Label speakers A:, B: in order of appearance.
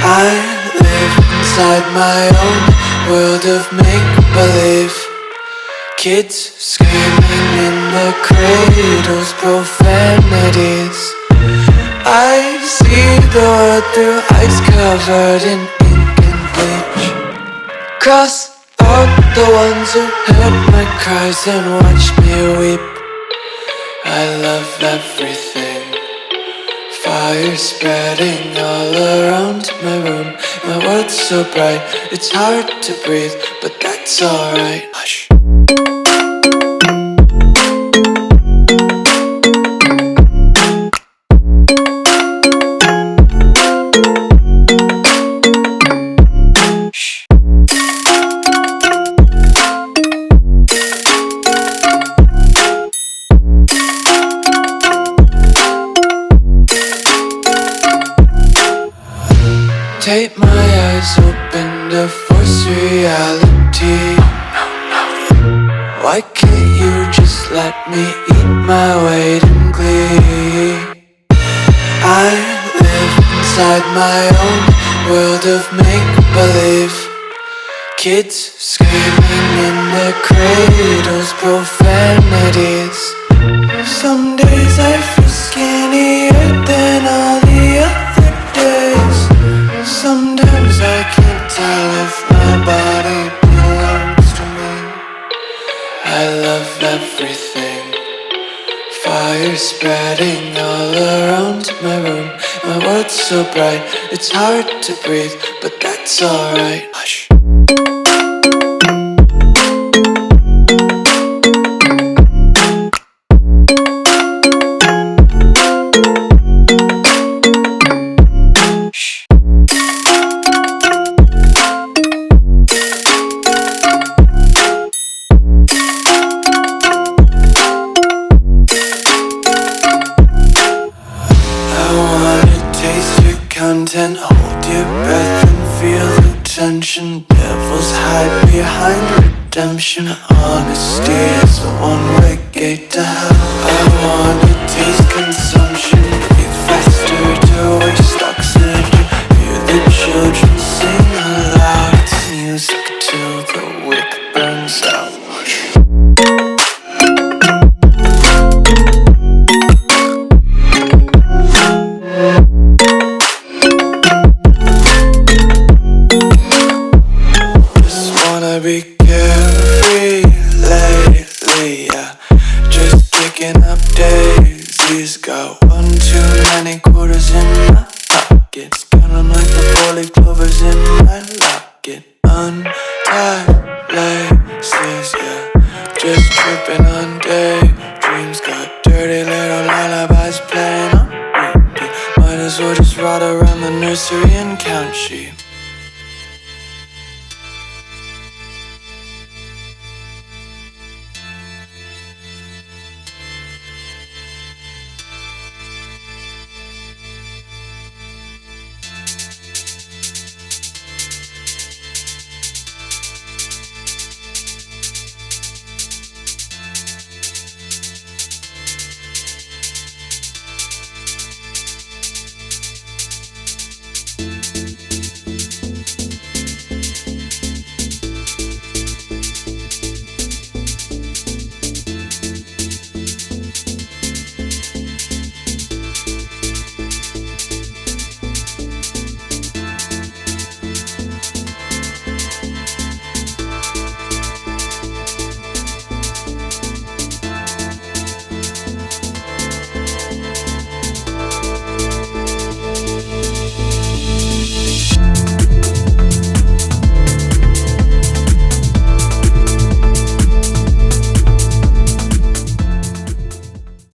A: I live inside my own world of make-believe. Kids screaming in the cradles, profanities. I see the world through eyes covered in ink and bleach. Cross out the ones who heard my cries and watched me weep. I love everything. Fire spreading all around my room. My world's so bright, it's hard to breathe, but that's alright. Hush. Tape my eyes open to force reality. Why can't you just let me eat my weight in glee? I live inside my own world of make-believe. Kids screaming in their cradles, profanities. Some days I feel skinnier than all the other days. Sometimes I can't tell if my body belongs to me. I love everything. Fire spreading all around my room. My world's so bright, it's hard to breathe, but that's alright. Hush. Content, hold your breath and feel the tension. Devils hide behind redemption. Honesty is a one-way gate to hell. I wanna taste consumption, breathe faster to waste oxygen. Hear the children sing aloud. It's music till the wick burns out. Be carefree lately, yeah. Just kicking up daisies. Got one too many quarters in my pockets. Count 'em like the 4-leaf clovers in my locket. Untied laces, yeah. Just tripping on daydreams. Got dirty little lullabies playing on repeat. Might as well just ride around the nursery and count sheep.